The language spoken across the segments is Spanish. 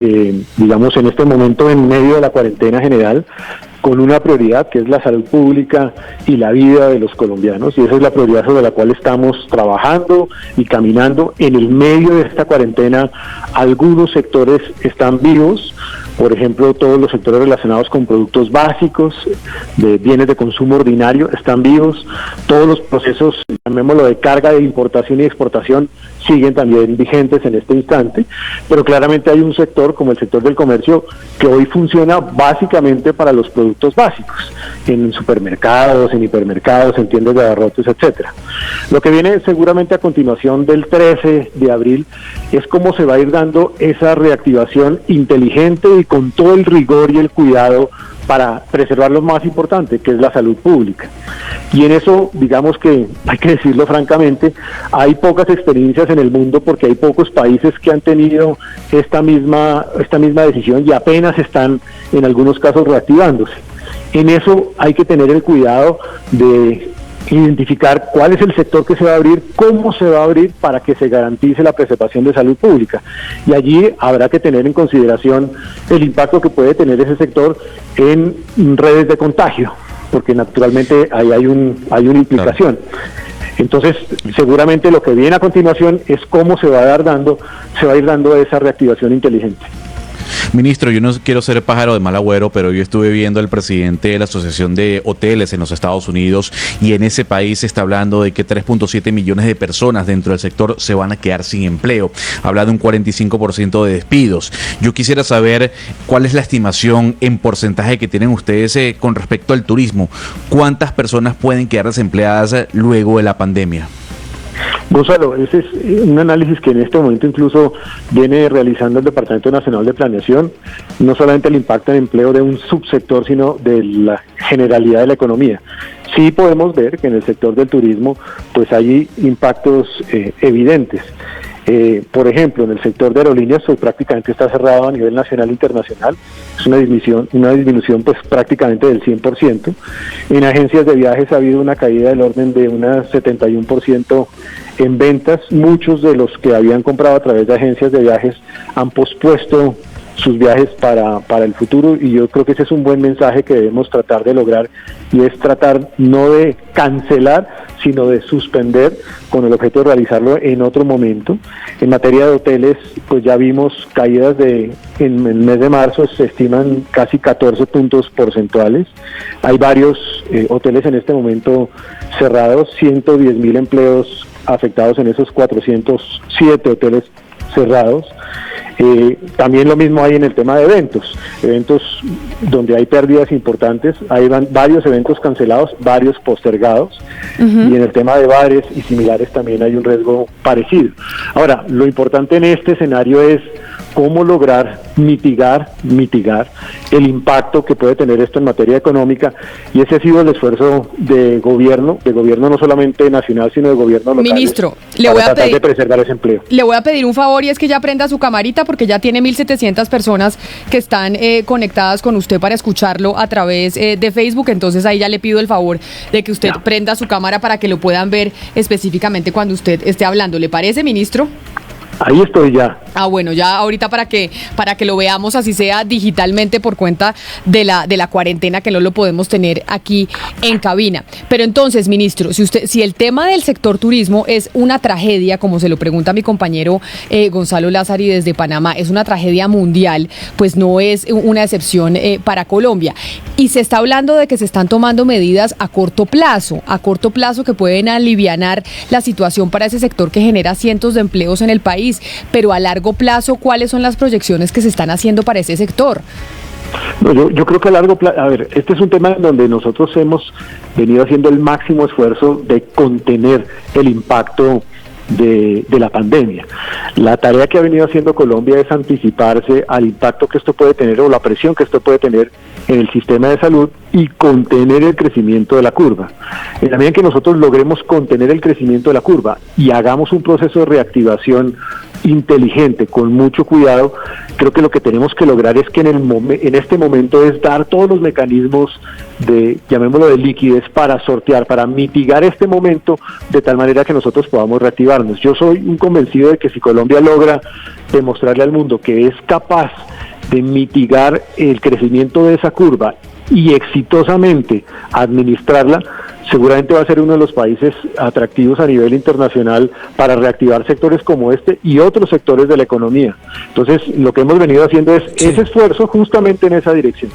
digamos, en este momento en medio de la cuarentena general, con una prioridad que es la salud pública y la vida de los colombianos, y esa es la prioridad sobre la cual estamos trabajando y caminando. En el medio de esta cuarentena, algunos sectores están vivos, por ejemplo, todos los sectores relacionados con productos básicos, de bienes de consumo ordinario, están vivos. Todos los procesos, llamémoslo, de carga de importación y exportación, siguen también vigentes en este instante, pero claramente hay un sector, como el sector del comercio, que hoy funciona básicamente para los productos básicos, en supermercados, en hipermercados, en tiendas de abarrotes, etcétera. Lo que viene seguramente a continuación del 13 de abril es cómo se va a ir dando esa reactivación inteligente y con todo el rigor y el cuidado para preservar lo más importante, que es la salud pública. Y en eso, digamos que, hay que decirlo francamente, hay pocas experiencias en el mundo porque hay pocos países que han tenido esta misma decisión y apenas están, en algunos casos, reactivándose. En eso hay que tener el cuidado de identificar cuál es el sector que se va a abrir, cómo se va a abrir para que se garantice la preservación de salud pública. Y allí habrá que tener en consideración el impacto que puede tener ese sector en redes de contagio, porque naturalmente ahí hay una implicación. Claro. Entonces, seguramente lo que viene a continuación es cómo se va a ir dando esa reactivación inteligente. Ministro, yo no quiero ser pájaro de mal agüero, pero yo estuve viendo al presidente de la Asociación de Hoteles en los Estados Unidos y en ese país se está hablando de que 3.7 millones de personas dentro del sector se van a quedar sin empleo. Habla de un 45% de despidos. Yo quisiera saber cuál es la estimación en porcentaje que tienen ustedes con respecto al turismo. ¿Cuántas personas pueden quedar desempleadas luego de la pandemia? Gonzalo, ese es un análisis que en este momento incluso viene realizando el Departamento Nacional de Planeación, no solamente el impacto en empleo de un subsector, sino de la generalidad de la economía. Sí podemos ver que en el sector del turismo pues hay impactos evidentes. Por ejemplo, en el sector de aerolíneas pues prácticamente está cerrado a nivel nacional e internacional, es una disminución pues prácticamente del 100%. En agencias de viajes ha habido una caída del orden de un 71% en ventas. Muchos de los que habían comprado a través de agencias de viajes han pospuesto sus viajes para el futuro, y yo creo que ese es un buen mensaje que debemos tratar de lograr, y es tratar no de cancelar, sino de suspender con el objeto de realizarlo en otro momento. En materia de hoteles, pues ya vimos caídas en el mes de marzo, se estiman casi 14 puntos porcentuales. Hay varios hoteles en este momento cerrados, 110,000 empleos afectados en esos 407 hoteles cerrados. También lo mismo hay en el tema de eventos donde hay pérdidas importantes, hay varios eventos cancelados, varios postergados, y en el tema de bares y similares también hay un riesgo parecido. Ahora, lo importante en este escenario es cómo lograr mitigar el impacto que puede tener esto en materia económica, y ese ha sido el esfuerzo de gobierno no solamente nacional, sino de gobierno local. Ministro, tratar de preservar ese empleo. Le voy a pedir un favor, y es que ya prenda su camarita, porque ya tiene 1.700 personas que están conectadas con usted para escucharlo a través de Facebook. Entonces ahí ya le pido el favor de que usted prenda su cámara para que lo puedan ver específicamente cuando usted esté hablando. ¿Le parece, ministro? Ahí estoy ya. Bueno, ya ahorita para que lo veamos, así sea digitalmente, por cuenta de la cuarentena, que no lo podemos tener aquí en cabina. Pero entonces, ministro, si el tema del sector turismo es una tragedia, como se lo pregunta mi compañero Gonzalo Lázari desde Panamá, es una tragedia mundial, pues no es una excepción para Colombia. Y se está hablando de que se están tomando medidas a corto plazo que pueden alivianar la situación para ese sector que genera cientos de empleos en el país. Pero a largo plazo, ¿cuáles son las proyecciones que se están haciendo para ese sector? No, yo creo que a largo plazo, este es un tema en donde nosotros hemos venido haciendo el máximo esfuerzo de contener el impacto de la pandemia. La tarea que ha venido haciendo Colombia es anticiparse al impacto que esto puede tener, o la presión que esto puede tener en el sistema de salud, y contener el crecimiento de la curva. En la medida en que nosotros logremos contener el crecimiento de la curva y hagamos un proceso de reactivación inteligente, con mucho cuidado, creo que lo que tenemos que lograr es que en este momento es dar todos los mecanismos llamémoslo de liquidez, para sortear, para mitigar este momento, de tal manera que nosotros podamos reactivarnos. prepararnos. Yo soy un convencido de que si Colombia logra demostrarle al mundo que es capaz de mitigar el crecimiento de esa curva y exitosamente administrarla, seguramente va a ser uno de los países atractivos a nivel internacional para reactivar sectores como este y otros sectores de la economía. Entonces, lo que hemos venido haciendo es ese esfuerzo justamente en esa dirección.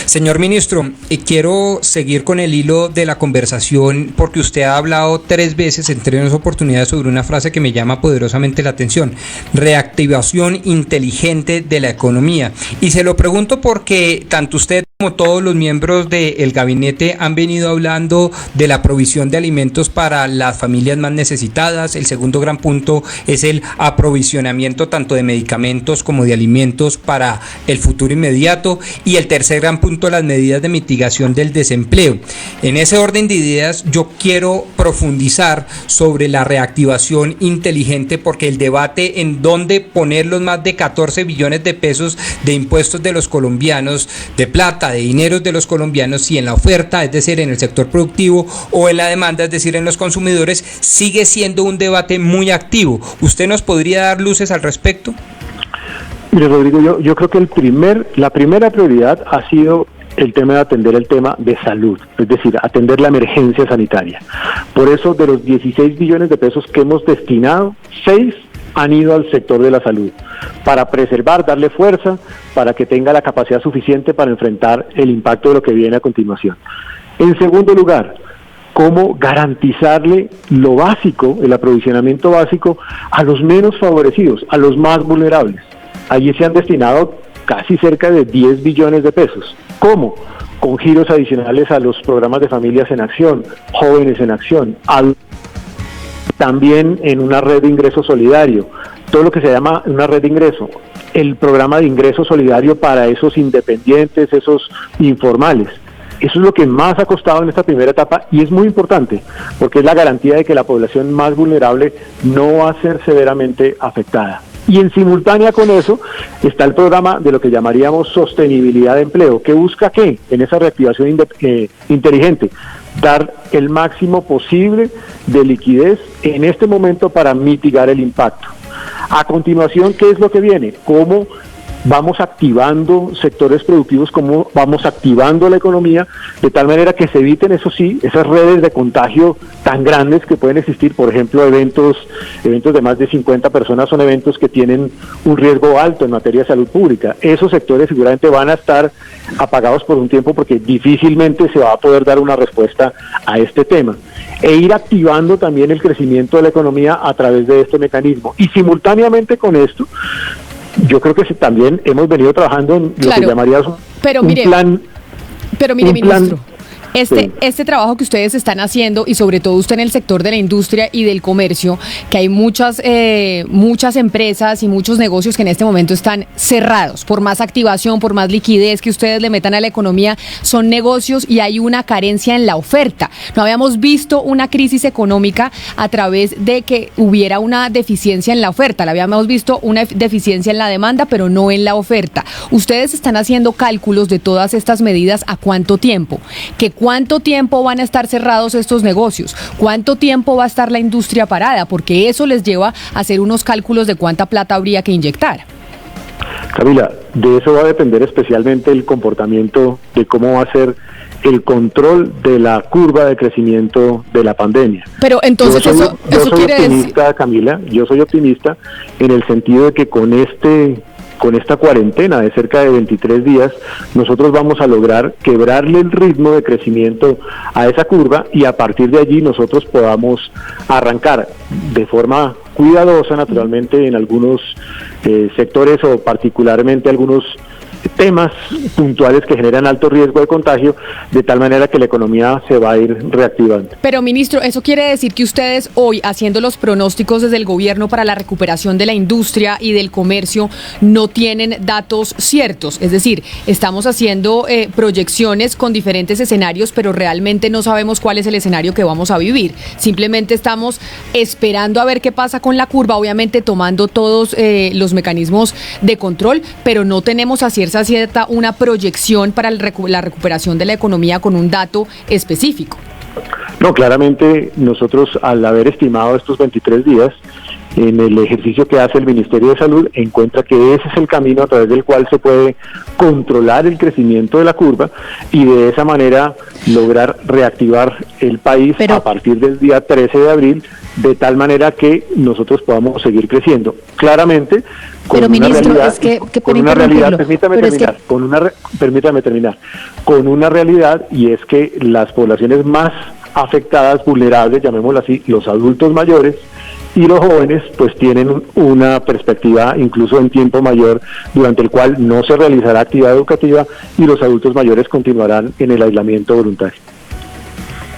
Señor ministro, quiero seguir con el hilo de la conversación porque usted ha hablado 3 veces en 3 oportunidades sobre una frase que me llama poderosamente la atención: reactivación inteligente de la economía. Y se lo pregunto porque tanto usted como todos los miembros del gabinete han venido hablando de la provisión de alimentos para las familias más necesitadas. El segundo gran punto es el aprovisionamiento tanto de medicamentos como de alimentos para el futuro inmediato. Y el tercer gran punto, las medidas de mitigación del desempleo. En ese orden de ideas, yo quiero profundizar sobre la reactivación inteligente, porque el debate en dónde poner los más de 14 billones de pesos de impuestos de los colombianos, de plata, de dinero de los colombianos, si en la oferta, es decir, en el sector productivo, o en la demanda, es decir, en los consumidores, sigue siendo un debate muy activo. ¿Usted nos podría dar luces al respecto? Mire, Rodrigo, yo creo que la primera prioridad ha sido el tema de atender el tema de salud, es decir, atender la emergencia sanitaria. Por eso, de los 16 billones de pesos que hemos destinado, 6 han ido al sector de la salud, para preservar, darle fuerza, para que tenga la capacidad suficiente para enfrentar el impacto de lo que viene a continuación. En segundo lugar, cómo garantizarle lo básico, el aprovisionamiento básico, a los menos favorecidos, a los más vulnerables. Allí se han destinado casi cerca de 10 billones de pesos. ¿Cómo? Con giros adicionales a los programas de Familias en Acción, Jóvenes en Acción, también en una red de ingreso solidario, todo lo que se llama una red de ingreso, el programa de ingreso solidario para esos independientes, esos informales. Eso es lo que más ha costado en esta primera etapa y es muy importante, porque es la garantía de que la población más vulnerable no va a ser severamente afectada. Y en simultánea con eso está el programa de lo que llamaríamos sostenibilidad de empleo, que busca ¿qué? En esa reactivación inteligente, dar el máximo posible de liquidez en este momento para mitigar el impacto. A continuación, ¿qué es lo que viene? ¿Cómo vamos activando sectores productivos, cómo vamos activando la economía, de tal manera que se eviten, eso sí, esas redes de contagio tan grandes que pueden existir? Por ejemplo, eventos de más de 50 personas son eventos que tienen un riesgo alto en materia de salud pública. Esos sectores seguramente van a estar apagados por un tiempo porque difícilmente se va a poder dar una respuesta a este tema. E ir activando también el crecimiento de la economía a través de este mecanismo. Y simultáneamente con esto, yo creo que también hemos venido trabajando en lo que llamaríamos un plan. Pero mire, ministro, este trabajo que ustedes están haciendo, y sobre todo usted en el sector de la industria y del comercio, que hay muchas empresas y muchos negocios que en este momento están cerrados, por más activación, por más liquidez que ustedes le metan a la economía, son negocios y hay una carencia en la oferta. No habíamos visto una crisis económica a través de que hubiera una deficiencia en la oferta, la habíamos visto una deficiencia en la demanda, pero no en la oferta. Ustedes están haciendo cálculos de todas estas medidas, ¿a cuánto tiempo? ¿Cuánto tiempo van a estar cerrados estos negocios? ¿Cuánto tiempo va a estar la industria parada? Porque eso les lleva a hacer unos cálculos de cuánta plata habría que inyectar. Camila, de eso va a depender especialmente el comportamiento de cómo va a ser el control de la curva de crecimiento de la pandemia. Pero entonces yo soy quiere optimista, decir... Camila, yo soy optimista en el sentido de que con esta cuarentena de cerca de 23 días, nosotros vamos a lograr quebrarle el ritmo de crecimiento a esa curva y a partir de allí nosotros podamos arrancar de forma cuidadosa, naturalmente, en algunos sectores o particularmente algunos temas puntuales que generan alto riesgo de contagio, de tal manera que la economía se va a ir reactivando. Pero, ministro, ¿eso quiere decir que ustedes hoy, haciendo los pronósticos desde el gobierno para la recuperación de la industria y del comercio, no tienen datos ciertos? Es decir, estamos haciendo proyecciones con diferentes escenarios, pero realmente no sabemos cuál es el escenario que vamos a vivir. Simplemente estamos esperando a ver qué pasa con la curva, obviamente tomando todos los mecanismos de control, pero no tenemos a cierta una proyección para la recuperación de la economía con un dato específico. No, claramente nosotros al haber estimado estos 23 días, en el ejercicio que hace el Ministerio de Salud, encuentra que ese es el camino a través del cual se puede controlar el crecimiento de la curva y de esa manera lograr reactivar el país a partir del día 13 de abril, de tal manera que nosotros podamos seguir creciendo. Claramente, con una realidad, permítame terminar, con una realidad, y es que las poblaciones más afectadas, vulnerables, llamémoslo así, los adultos mayores y los jóvenes, pues tienen una perspectiva incluso en tiempo mayor, durante el cual no se realizará actividad educativa y los adultos mayores continuarán en el aislamiento voluntario.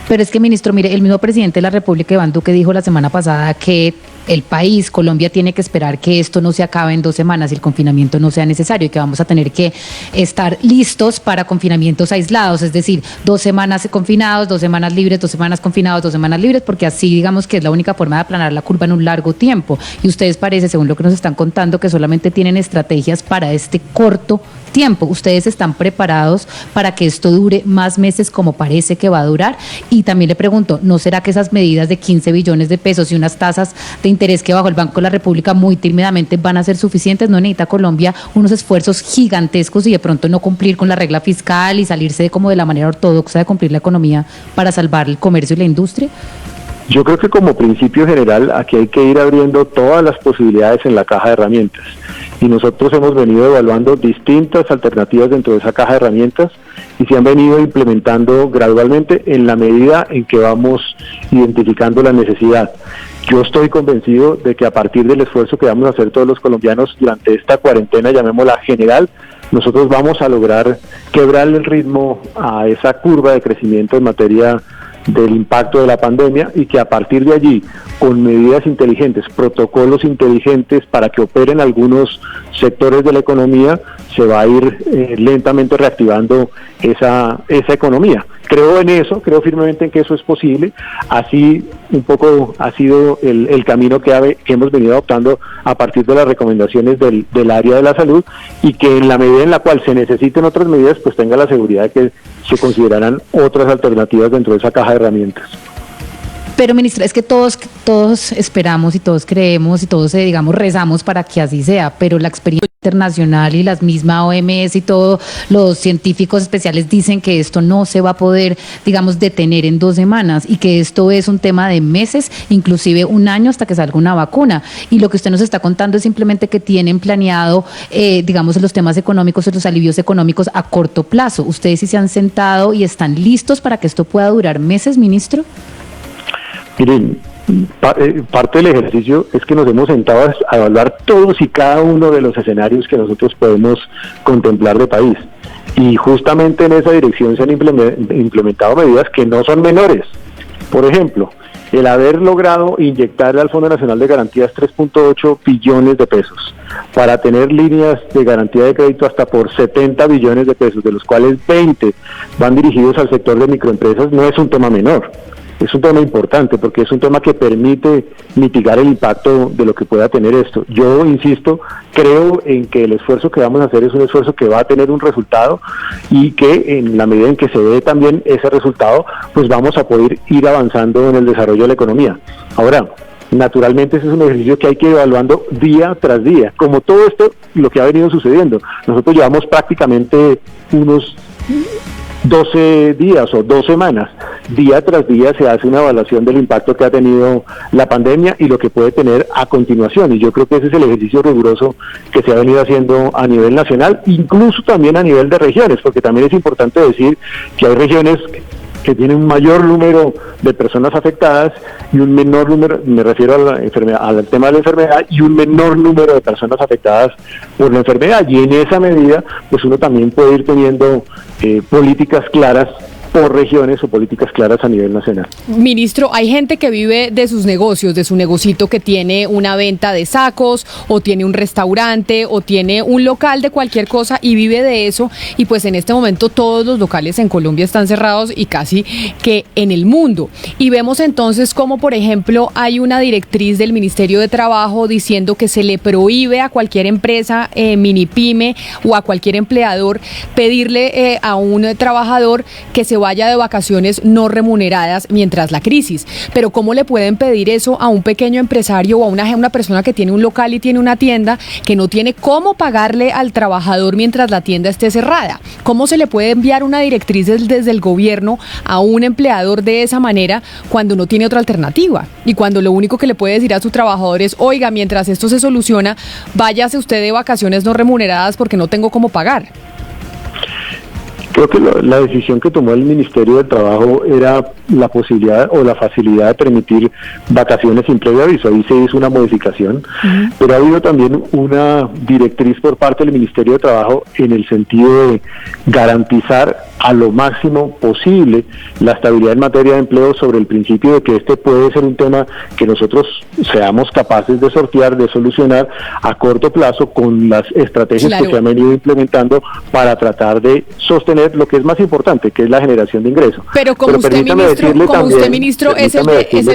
Pero es que, ministro, mire, el mismo presidente de la República, Iván Duque, dijo la semana pasada que el país, Colombia, tiene que esperar que esto no se acabe en 2 semanas y el confinamiento no sea necesario, y que vamos a tener que estar listos para confinamientos aislados, es decir, 2 semanas confinados, 2 semanas libres, 2 semanas confinados, 2 semanas libres, porque así digamos que es la única forma de aplanar la curva en un largo tiempo. Y ustedes parece, según lo que nos están contando, que solamente tienen estrategias para este corto tiempo. ¿Ustedes están preparados para que esto dure más meses como parece que va a durar? Y también le pregunto, ¿no será que esas medidas de 15 billones de pesos y unas tasas de interés que bajó el Banco de la República muy tímidamente van a ser suficientes? ¿No necesita Colombia unos esfuerzos gigantescos y de pronto no cumplir con la regla fiscal y salirse como de la manera ortodoxa de cumplir la economía para salvar el comercio y la industria? Yo creo que como principio general aquí hay que ir abriendo todas las posibilidades en la caja de herramientas, y nosotros hemos venido evaluando distintas alternativas dentro de esa caja de herramientas y se han venido implementando gradualmente en la medida en que vamos identificando la necesidad. Yo estoy convencido de que a partir del esfuerzo que vamos a hacer todos los colombianos durante esta cuarentena, llamémosla general, nosotros vamos a lograr quebrar el ritmo a esa curva de crecimiento en materia del impacto de la pandemia, y que a partir de allí, con medidas inteligentes, protocolos inteligentes para que operen algunos sectores de la economía, se va a ir lentamente reactivando esa economía. Creo en eso, creo firmemente en que eso es posible. Así un poco ha sido el camino que hemos venido adoptando a partir de las recomendaciones del área de la salud, y que en la medida en la cual se necesiten otras medidas, pues tenga la seguridad de que se considerarán otras alternativas dentro de esa caja de herramientas. Pero, ministra, es que todos esperamos y todos creemos y todos, digamos, rezamos para que así sea, pero la experiencia internacional y la misma OMS y todos los científicos especiales dicen que esto no se va a poder, digamos, detener en 2 semanas, y que esto es un tema de meses, inclusive 1 año hasta que salga una vacuna. Y lo que usted nos está contando es simplemente que tienen planeado, digamos, los temas económicos, los alivios económicos a corto plazo. ¿Ustedes sí se han sentado y están listos para que esto pueda durar meses, ministro? Miren, parte del ejercicio es que nos hemos sentado a evaluar todos y cada uno de los escenarios que nosotros podemos contemplar de país, y justamente en esa dirección se han implementado medidas que no son menores. Por ejemplo, el haber logrado inyectar al Fondo Nacional de Garantías 3.8 billones de pesos para tener líneas de garantía de crédito hasta por 70 billones de pesos, de los cuales 20 van dirigidos al sector de microempresas, no es un tema menor. Es un tema importante porque es un tema que permite mitigar el impacto de lo que pueda tener esto. Yo insisto, creo en que el esfuerzo que vamos a hacer es un esfuerzo que va a tener un resultado, y que en la medida en que se ve también ese resultado, pues vamos a poder ir avanzando en el desarrollo de la economía. Ahora, naturalmente ese es un ejercicio que hay que ir evaluando día tras día, como todo esto, lo que ha venido sucediendo. Nosotros llevamos prácticamente unos 12 días o 2 semanas, día tras día se hace una evaluación del impacto que ha tenido la pandemia y lo que puede tener a continuación, y yo creo que ese es el ejercicio riguroso que se ha venido haciendo a nivel nacional, incluso también a nivel de regiones, porque también es importante decir que hay regiones que tienen un mayor número de personas afectadas y un menor número, me refiero a la enfermedad, al tema de la enfermedad, y un menor número de personas afectadas por la enfermedad, y en esa medida pues uno también puede ir teniendo políticas claras por regiones o políticas claras a nivel nacional. Ministro, hay gente que vive de sus negocios, de su negocito, que tiene una venta de sacos, o tiene un restaurante, o tiene un local de cualquier cosa y vive de eso, y pues en este momento todos los locales en Colombia están cerrados, y casi que en el mundo. Y vemos entonces como, por ejemplo, hay una directriz del Ministerio de Trabajo diciendo que se le prohíbe a cualquier empresa, mini pyme, o a cualquier empleador pedirle a un trabajador que se vaya de vacaciones no remuneradas mientras la crisis. Pero ¿cómo le pueden pedir eso a un pequeño empresario o a una persona que tiene un local y tiene una tienda que no tiene cómo pagarle al trabajador mientras la tienda esté cerrada? ¿Cómo se le puede enviar una directriz desde el gobierno a un empleador de esa manera cuando no tiene otra alternativa? Y cuando lo único que le puede decir a su trabajador es, oiga, mientras esto se soluciona, váyase usted de vacaciones no remuneradas porque no tengo cómo pagar. Creo que la decisión que tomó el Ministerio del Trabajo era la posibilidad o la facilidad de permitir vacaciones sin previo aviso. Ahí se hizo una modificación, pero ha habido también una directriz por parte del Ministerio de Trabajo en el sentido de garantizar a lo máximo posible la estabilidad en materia de empleo, sobre el principio de que este puede ser un tema que nosotros seamos capaces de sortear, de solucionar a corto plazo con las estrategias que se han venido implementando para tratar de sostener lo que es más importante, que es la generación de ingresos. Pero como usted, ministro, es el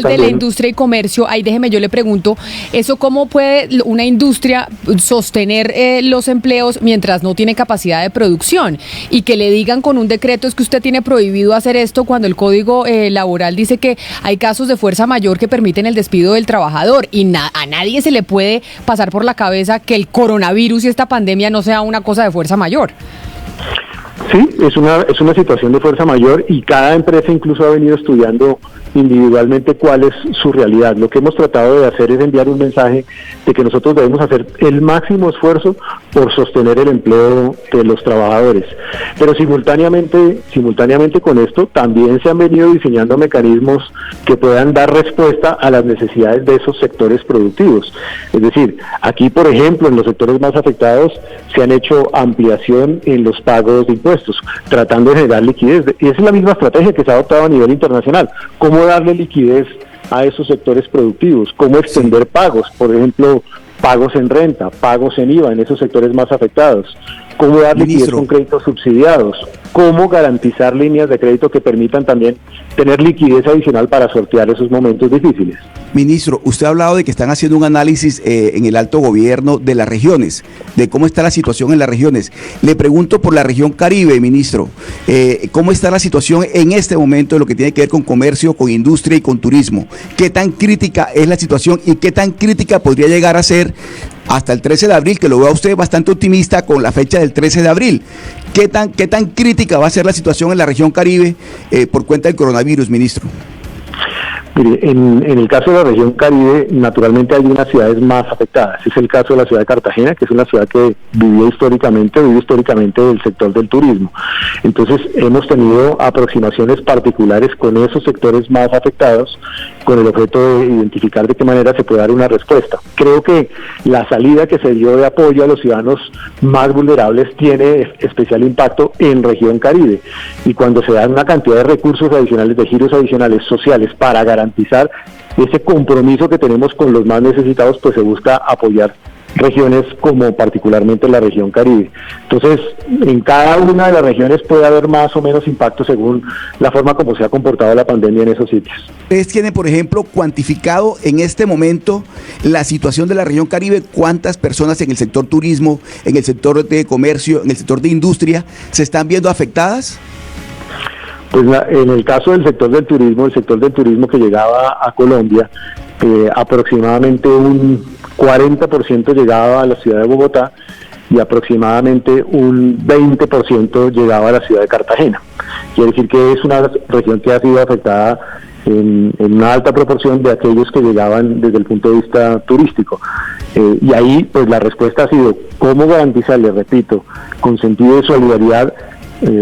de la industria y comercio, ahí déjeme, yo le pregunto, ¿eso cómo puede una industria sostener los empleos mientras no tiene capacidad de producción? Y que le digan con un decreto es que usted tiene prohibido hacer esto cuando el Código Laboral dice que hay casos de fuerza mayor que permiten el despido del trabajador, y a nadie se le puede pasar por la cabeza que el coronavirus y esta pandemia no sea una cosa de fuerza mayor. Sí, es una situación de fuerza mayor, y cada empresa incluso ha venido estudiando individualmente cuál es su realidad. Lo que hemos tratado de hacer es enviar un mensaje de que nosotros debemos hacer el máximo esfuerzo por sostener el empleo de los trabajadores. Pero simultáneamente con esto también se han venido diseñando mecanismos que puedan dar respuesta a las necesidades de esos sectores productivos. Es decir, aquí, por ejemplo, en los sectores más afectados se han hecho ampliación en los pagos de impuestos, tratando de generar liquidez. Y esa es la misma estrategia que se ha adoptado a nivel internacional. ¿Cómo darle liquidez a esos sectores productivos? ¿Cómo extender pagos? Por ejemplo, pagos en renta, pagos en IVA en esos sectores más afectados. ¿Cómo dar liquidez con créditos subsidiados? ¿Cómo garantizar líneas de crédito que permitan también tener liquidez adicional para sortear esos momentos difíciles? Ministro, usted ha hablado de que están haciendo un análisis en el alto gobierno de las regiones, de cómo está la situación en las regiones. Le pregunto por la región Caribe, ministro, ¿cómo está la situación en este momento de lo que tiene que ver con comercio, con industria y con turismo? ¿Qué tan crítica es la situación y qué tan crítica podría llegar a ser hasta el 13 de abril, que lo veo a usted bastante optimista con la fecha del 13 de abril? ¿Qué tan crítica va a ser la situación en la región Caribe por cuenta del coronavirus, ministro? Mire, en el caso de la región Caribe, naturalmente hay unas ciudades más afectadas. Es el caso de la ciudad de Cartagena, que es una ciudad que vive históricamente del sector del turismo. Entonces, hemos tenido aproximaciones particulares con esos sectores más afectados, con el objeto de identificar de qué manera se puede dar una respuesta. Creo que la salida que se dio de apoyo a los ciudadanos más vulnerables tiene especial impacto en región Caribe, y cuando se dan una cantidad de recursos adicionales, de giros adicionales sociales para garantizar ese compromiso que tenemos con los más necesitados, pues se busca apoyar regiones como particularmente la región Caribe. Entonces, en cada una de las regiones puede haber más o menos impacto según la forma como se ha comportado la pandemia en esos sitios. ¿Ustedes tienen, por ejemplo, cuantificado en este momento la situación de la región Caribe? ¿Cuántas personas en el sector turismo, en el sector de comercio, en el sector de industria se están viendo afectadas? Pues en el caso del sector del turismo que llegaba a Colombia, aproximadamente un 40% llegaba a la ciudad de Bogotá y aproximadamente un 20% llegaba a la ciudad de Cartagena. Quiere decir que es una región que ha sido afectada en una alta proporción de aquellos que llegaban desde el punto de vista turístico. Y ahí pues la respuesta ha sido cómo garantizarle, repito, con sentido de solidaridad,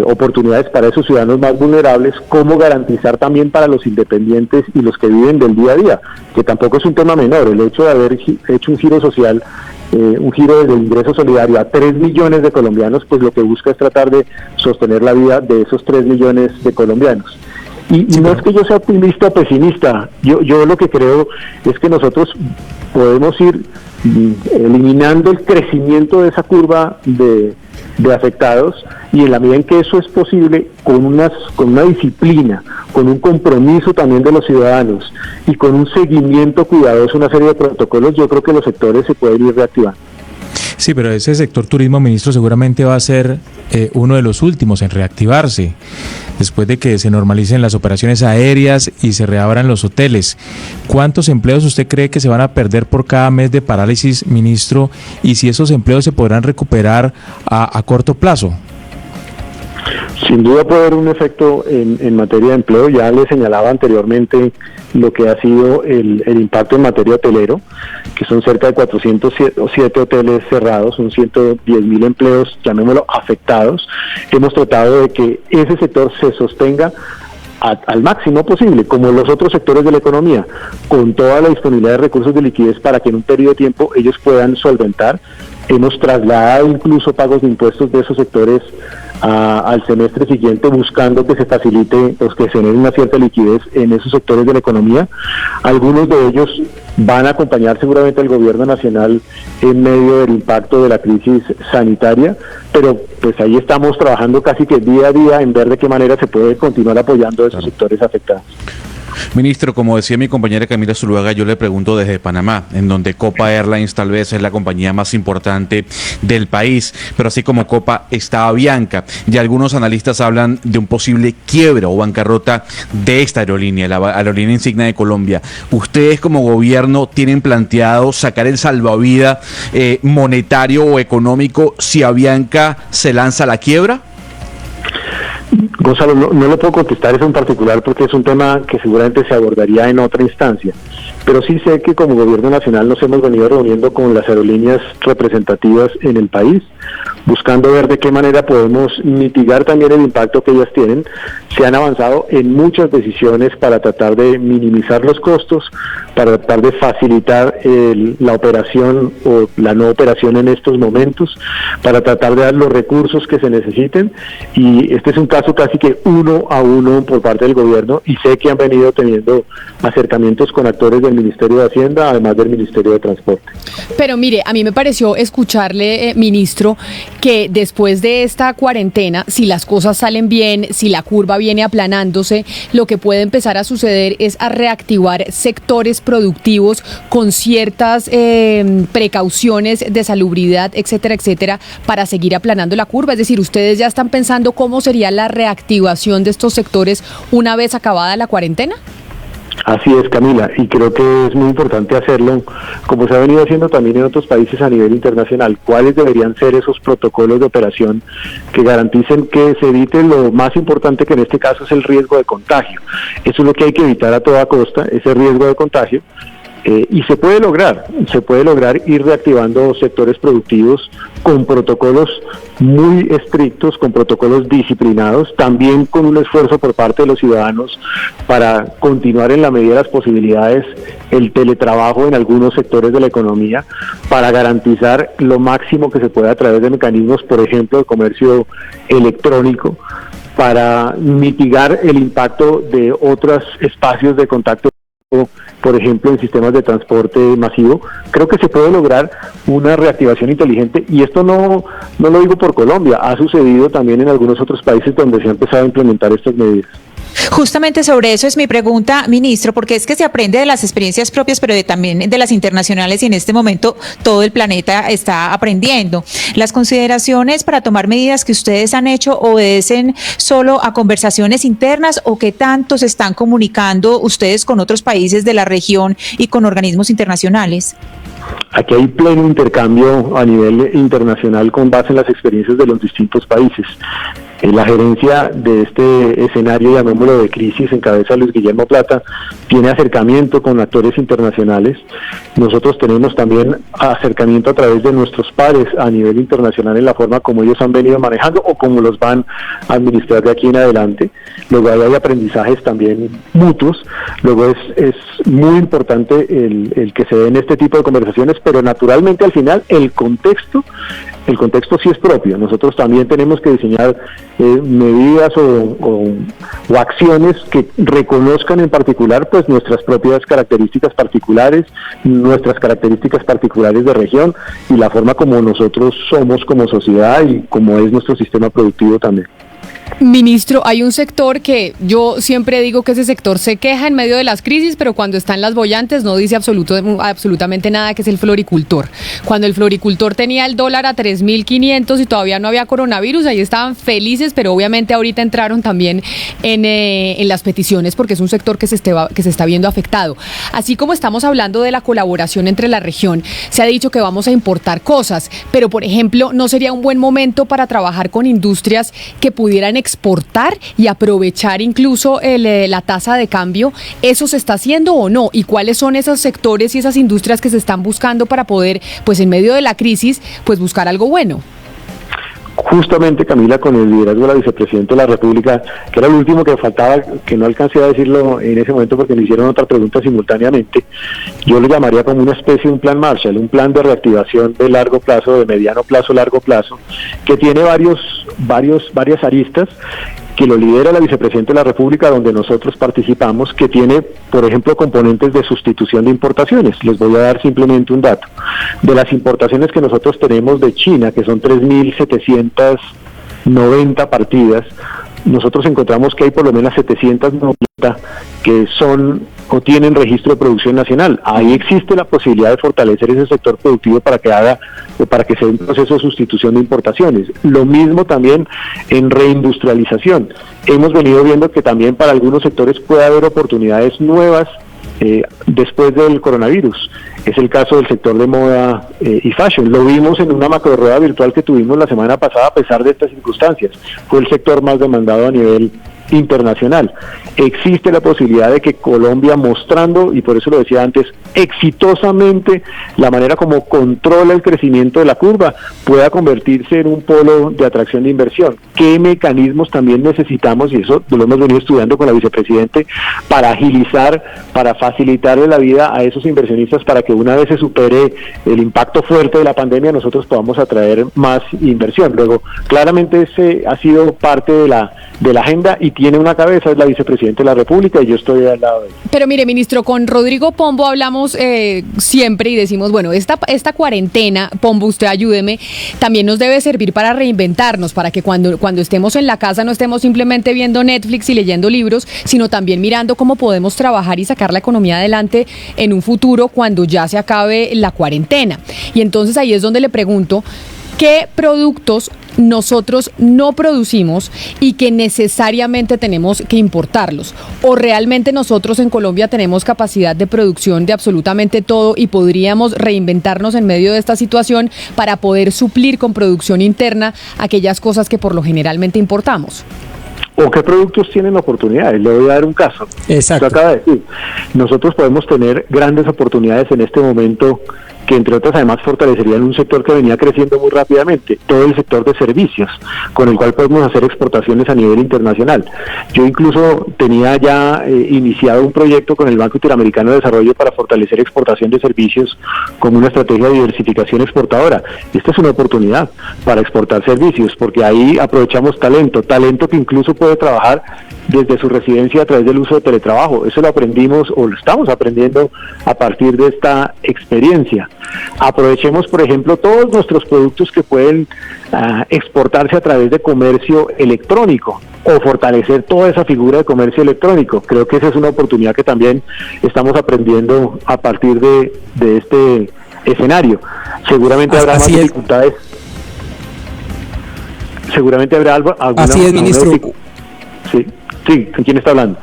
oportunidades para esos ciudadanos más vulnerables, cómo garantizar también para los independientes y los que viven del día a día, que tampoco es un tema menor. El hecho de haber hecho un giro social, un giro del ingreso solidario a 3 millones de colombianos, pues lo que busca es tratar de sostener la vida de esos 3 millones de colombianos. Y no es que yo sea optimista o pesimista, yo lo que creo es que nosotros podemos ir eliminando el crecimiento de esa curva de afectados, y en la medida en que eso es posible, con una disciplina, con un compromiso también de los ciudadanos y con un seguimiento cuidadoso, una serie de protocolos, yo creo que los sectores se pueden ir reactivando. Sí, pero ese sector turismo, ministro, seguramente va a ser uno de los últimos en reactivarse, después de que se normalicen las operaciones aéreas y se reabran los hoteles. ¿Cuántos empleos usted cree que se van a perder por cada mes de parálisis, ministro? Y si esos empleos se podrán recuperar a corto plazo. Sin duda puede haber un efecto en materia de empleo. Ya le señalaba anteriormente lo que ha sido el impacto en materia hotelero, que son cerca de 407 hoteles cerrados, son 110.000 empleos, llamémoslo, afectados. Hemos tratado de que ese sector se sostenga al máximo posible, como los otros sectores de la economía, con toda la disponibilidad de recursos de liquidez para que en un periodo de tiempo ellos puedan solventar. Hemos trasladado incluso pagos de impuestos de esos sectores al semestre siguiente, buscando que se facilite, pues que se genere una cierta liquidez en esos sectores de la economía. Algunos de ellos van a acompañar seguramente al gobierno nacional en medio del impacto de la crisis sanitaria, pero pues ahí estamos trabajando casi que día a día en ver de qué manera se puede continuar apoyando a esos sectores afectados. Ministro, como decía mi compañera Camila Zuluaga, yo le pregunto desde Panamá, en donde Copa Airlines tal vez es la compañía más importante del país, pero así como Copa está Avianca, y algunos analistas hablan de un posible quiebra o bancarrota de esta aerolínea, la aerolínea insignia de Colombia. ¿Ustedes como gobierno tienen planteado sacar el salvavidas monetario o económico si Avianca se lanza a la quiebra? Gonzalo, no le puedo contestar eso en particular porque es un tema que seguramente se abordaría en otra instancia, pero sí sé que como gobierno nacional nos hemos venido reuniendo con las aerolíneas representativas en el país, buscando ver de qué manera podemos mitigar también el impacto que ellas tienen. Se han avanzado en muchas decisiones para tratar de minimizar los costos, para tratar de facilitar la operación o la no operación en estos momentos, para tratar de dar los recursos que se necesiten, y este es un caso casi que uno a uno por parte del gobierno, y sé que han venido teniendo acercamientos con actores del Ministerio de Hacienda, además del Ministerio de Transporte. Pero mire, a mí me pareció escucharle, ministro, que después de esta cuarentena, si las cosas salen bien, si la curva viene aplanándose, lo que puede empezar a suceder es a reactivar sectores productivos con ciertas precauciones de salubridad, etcétera, etcétera, para seguir aplanando la curva. Es decir, ustedes ya están pensando cómo sería la reactivación de estos sectores una vez acabada la cuarentena. Así es, Camila, y creo que es muy importante hacerlo, como se ha venido haciendo también en otros países a nivel internacional. ¿Cuáles deberían ser esos protocolos de operación que garanticen que se evite lo más importante, que en este caso es el riesgo de contagio? Eso es lo que hay que evitar a toda costa, ese riesgo de contagio. Y se puede lograr ir reactivando sectores productivos con protocolos muy estrictos, con protocolos disciplinados, también con un esfuerzo por parte de los ciudadanos para continuar en la medida de las posibilidades el teletrabajo en algunos sectores de la economía, para garantizar lo máximo que se pueda a través de mecanismos, por ejemplo, de comercio electrónico, para mitigar el impacto de otros espacios de contacto, por ejemplo, en sistemas de transporte masivo. Creo que se puede lograr una reactivación inteligente, y esto no lo digo por Colombia, ha sucedido también en algunos otros países donde se ha empezado a implementar estas medidas. Justamente sobre eso es mi pregunta, ministro, porque es que se aprende de las experiencias propias, pero también de las internacionales, y en este momento todo el planeta está aprendiendo. ¿Las consideraciones para tomar medidas que ustedes han hecho obedecen solo a conversaciones internas, o qué tanto se están comunicando ustedes con otros países de la región y con organismos internacionales? Aquí hay pleno intercambio a nivel internacional con base en las experiencias de los distintos países. La gerencia de este escenario, llamémoslo de crisis, en cabeza de Luis Guillermo Plata, tiene acercamiento con actores internacionales. Nosotros tenemos también acercamiento a través de nuestros pares a nivel internacional en la forma como ellos han venido manejando o como los van a administrar de aquí en adelante. Luego hay aprendizajes también mutuos. Luego es muy importante el que se den este tipo de conversaciones, pero naturalmente al final el contexto sí es propio. Nosotros también tenemos que diseñar medidas o acciones que reconozcan en particular pues nuestras propias características particulares, nuestras características particulares de región y la forma como nosotros somos como sociedad y como es nuestro sistema productivo también. Ministro, hay un sector que yo siempre digo que ese sector se queja en medio de las crisis, pero cuando está en las bollantes no dice absolutamente nada, que es el floricultor. Cuando el floricultor tenía el dólar a 3.500 y todavía no había coronavirus, ahí estaban felices, pero obviamente ahorita entraron también en las peticiones porque es un sector que se está viendo afectado. Así como estamos hablando de la colaboración entre la región, se ha dicho que vamos a importar cosas, pero por ejemplo, ¿no sería un buen momento para trabajar con industrias que pudieran exportar y aprovechar incluso la tasa de cambio? ¿Eso se está haciendo o no? ¿Y cuáles son esos sectores y esas industrias que se están buscando para poder, pues en medio de la crisis, pues buscar algo bueno? Justamente, Camila, con el liderazgo de la vicepresidenta de la República, que era el último que faltaba, que no alcancé a decirlo en ese momento porque me hicieron otra pregunta simultáneamente, yo lo llamaría como una especie de un plan Marshall, un plan de reactivación de largo plazo, de mediano plazo, largo plazo, que tiene varias aristas, que lo lidera la vicepresidenta de la República, donde nosotros participamos, que tiene, por ejemplo, componentes de sustitución de importaciones. Les voy a dar simplemente un dato. De las importaciones que nosotros tenemos de China, que son 3.790 partidas, nosotros encontramos que hay por lo menos 790 que son o tienen registro de producción nacional. Ahí existe la posibilidad de fortalecer ese sector productivo para que sea un proceso de sustitución de importaciones. Lo mismo también en reindustrialización. Hemos venido viendo que también para algunos sectores puede haber oportunidades nuevas después del coronavirus. Es el caso del sector de moda y fashion. Lo vimos en una macro rueda virtual que tuvimos la semana pasada a pesar de estas circunstancias. Fue el sector más demandado a nivel internacional. Existe la posibilidad de que Colombia, mostrando, y por eso lo decía antes, exitosamente la manera como controla el crecimiento de la curva, pueda convertirse en un polo de atracción de inversión. ¿Qué mecanismos también necesitamos? Y eso lo hemos venido estudiando con la vicepresidente, para agilizar, para facilitarle la vida a esos inversionistas, para que una vez se supere el impacto fuerte de la pandemia, nosotros podamos atraer más inversión. Luego, claramente ese ha sido parte de la agenda y tiene una cabeza, es la vicepresidenta de la República, y yo estoy al lado de ella. Pero mire, ministro, con Rodrigo Pombo hablamos siempre y decimos, bueno, esta cuarentena, Pombo, usted ayúdeme, también nos debe servir para reinventarnos, para que cuando estemos en la casa no estemos simplemente viendo Netflix y leyendo libros, sino también mirando cómo podemos trabajar y sacar la economía adelante en un futuro cuando ya se acabe la cuarentena. Y entonces ahí es donde le pregunto, ¿qué productos nosotros no producimos y que necesariamente tenemos que importarlos? ¿O realmente nosotros en Colombia tenemos capacidad de producción de absolutamente todo y podríamos reinventarnos en medio de esta situación para poder suplir con producción interna aquellas cosas que por lo generalmente importamos? ¿O qué productos tienen oportunidades? Le voy a dar un caso. Exacto. Usted acaba de decir, nosotros podemos tener grandes oportunidades en este momento, que entre otras además fortalecerían un sector que venía creciendo muy rápidamente, todo el sector de servicios, con el cual podemos hacer exportaciones a nivel internacional. Yo incluso tenía ya iniciado un proyecto con el Banco Interamericano de Desarrollo para fortalecer exportación de servicios como una estrategia de diversificación exportadora. Esta es una oportunidad para exportar servicios, porque ahí aprovechamos talento que incluso puede trabajar desde su residencia a través del uso de teletrabajo. Eso lo aprendimos, o lo estamos aprendiendo a partir de esta experiencia. Aprovechemos, por ejemplo, todos nuestros productos que pueden exportarse a través de comercio electrónico, o fortalecer toda esa figura de comercio electrónico. Creo que esa es una oportunidad que también estamos aprendiendo a partir de este escenario. Seguramente habrá más dificultades. Seguramente habrá alguna... Así es, ministro. Sí, ¿con quién está hablando?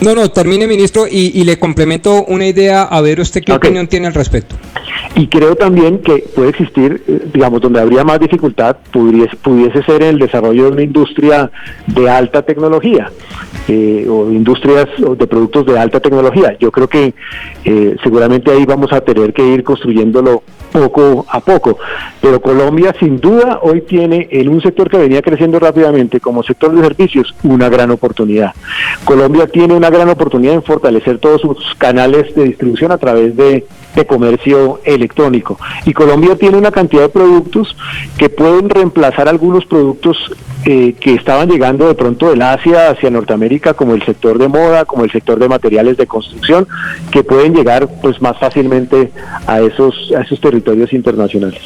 No, termine, ministro, y le complemento una idea, a ver usted qué opinión tiene al respecto. Y creo también que puede existir, digamos, donde habría más dificultad, pudiese ser el desarrollo de una industria de alta tecnología, o industrias de productos de alta tecnología. Yo creo que seguramente ahí vamos a tener que ir construyéndolo poco a poco, pero Colombia sin duda hoy tiene, en un sector que venía creciendo rápidamente como sector de servicios, una gran oportunidad. Colombia tiene una gran oportunidad en fortalecer todos sus canales de distribución a través de comercio electrónico, y Colombia tiene una cantidad de productos que pueden reemplazar algunos productos que estaban llegando de pronto del Asia hacia Norteamérica, como el sector de moda, como el sector de materiales de construcción, que pueden llegar pues más fácilmente a esos territorios internacionales.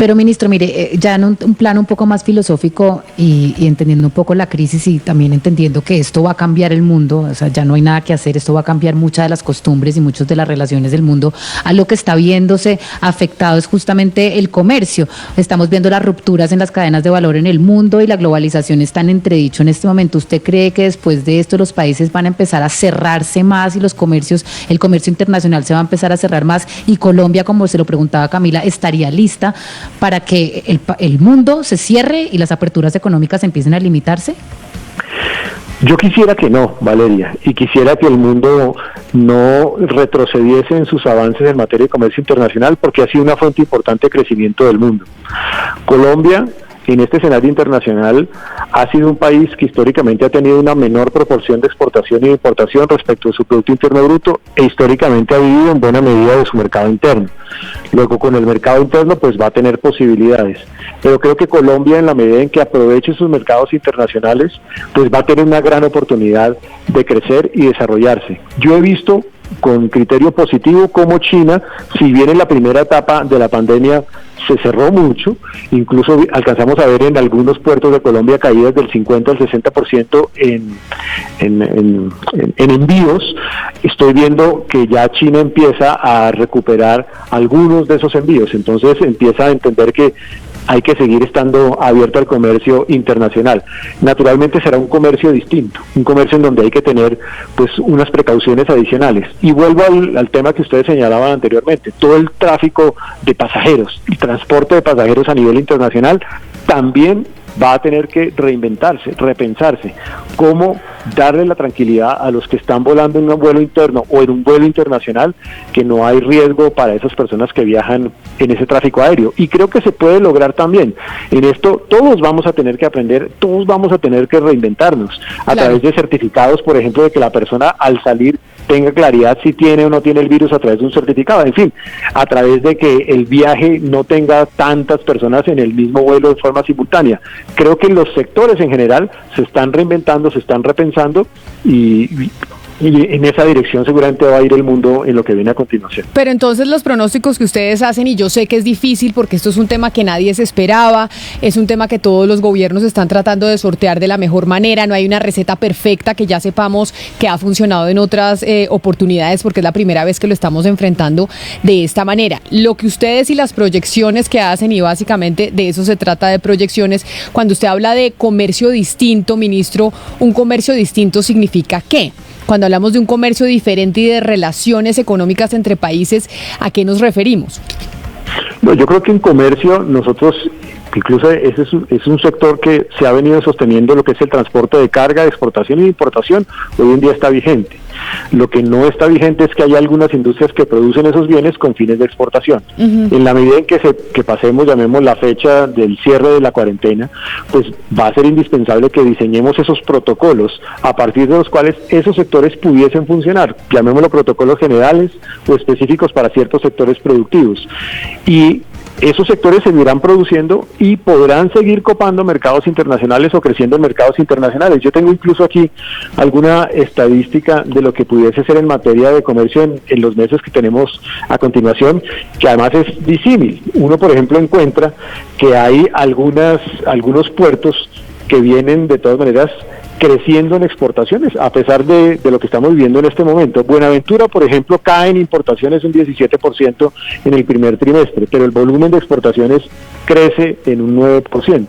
Pero ministro, mire, ya en un plano un poco más filosófico y entendiendo un poco la crisis y también entendiendo que esto va a cambiar el mundo, o sea, ya no hay nada que hacer, esto va a cambiar muchas de las costumbres y muchas de las relaciones del mundo, a lo que está viéndose afectado es justamente el comercio. Estamos viendo las rupturas en las cadenas de valor en el mundo y la globalización está en entredicho en este momento. ¿Usted cree que después de esto los países van a empezar a cerrarse más y el comercio internacional se va a empezar a cerrar más y Colombia, como se lo preguntaba Camila, estaría lista para que el mundo se cierre y las aperturas económicas empiecen a limitarse? Yo quisiera que no, Valeria, y quisiera que el mundo no retrocediese en sus avances en materia de comercio internacional, porque ha sido una fuente importante de crecimiento del mundo. Colombia, en este escenario internacional, ha sido un país que históricamente ha tenido una menor proporción de exportación y de importación respecto de su Producto Interno Bruto, e históricamente ha vivido en buena medida de su mercado interno. Luego, con el mercado interno, pues va a tener posibilidades. Pero creo que Colombia, en la medida en que aproveche sus mercados internacionales, pues va a tener una gran oportunidad de crecer y desarrollarse. Yo he visto con criterio positivo cómo China, si bien en la primera etapa de la pandemia se cerró mucho, incluso alcanzamos a ver en algunos puertos de Colombia caídas del 50 al 60% en envíos. Estoy viendo que ya China empieza a recuperar algunos de esos envíos, entonces empieza a entender que hay que seguir estando abierto al comercio internacional. Naturalmente será un comercio distinto, un comercio en donde hay que tener pues unas precauciones adicionales. Y vuelvo al tema que ustedes señalaban anteriormente, todo el tráfico de pasajeros, el transporte de pasajeros a nivel internacional también va a tener que reinventarse, repensarse, cómo darle la tranquilidad a los que están volando en un vuelo interno o en un vuelo internacional, que no hay riesgo para esas personas que viajan en ese tráfico aéreo. Y creo que se puede lograr también. En esto todos vamos a tener que aprender, todos vamos a tener que reinventarnos a través de certificados, por ejemplo, de que la persona al salir tenga claridad si tiene o no tiene el virus a través de un certificado, en fin, a través de que el viaje no tenga tantas personas en el mismo vuelo de forma simultánea. Creo que los sectores en general se están reinventando, se están repensando y en esa dirección seguramente va a ir el mundo en lo que viene a continuación. Pero entonces los pronósticos que ustedes hacen, y yo sé que es difícil porque esto es un tema que nadie se esperaba, es un tema que todos los gobiernos están tratando de sortear de la mejor manera, no hay una receta perfecta que ya sepamos que ha funcionado en otras oportunidades, porque es la primera vez que lo estamos enfrentando de esta manera. Lo que ustedes y las proyecciones que hacen, y básicamente de eso se trata, de proyecciones, cuando usted habla de comercio distinto, ministro, ¿un comercio distinto significa qué? Cuando hablamos de un comercio diferente y de relaciones económicas entre países, ¿a qué nos referimos? No, yo creo que en comercio nosotros, incluso ese es un sector que se ha venido sosteniendo, lo que es el transporte de carga, de exportación y de importación, hoy en día está vigente. Lo que no está vigente es que hay algunas industrias que producen esos bienes con fines de exportación. En la medida en que pasemos, llamemos la fecha del cierre de la cuarentena, pues va a ser indispensable que diseñemos esos protocolos a partir de los cuales esos sectores pudiesen funcionar, llamémoslo protocolos generales o específicos para ciertos sectores productivos. Y esos sectores seguirán produciendo y podrán seguir copando mercados internacionales o creciendo en mercados internacionales. Yo tengo incluso aquí alguna estadística de lo que pudiese ser en materia de comercio en los meses que tenemos a continuación, que además es disímil. Uno, por ejemplo, encuentra que hay algunos puertos que vienen de todas maneras creciendo en exportaciones, a pesar de lo que estamos viviendo en este momento. Buenaventura, por ejemplo, cae en importaciones un 17% en el primer trimestre, pero el volumen de exportaciones crece en un 9%.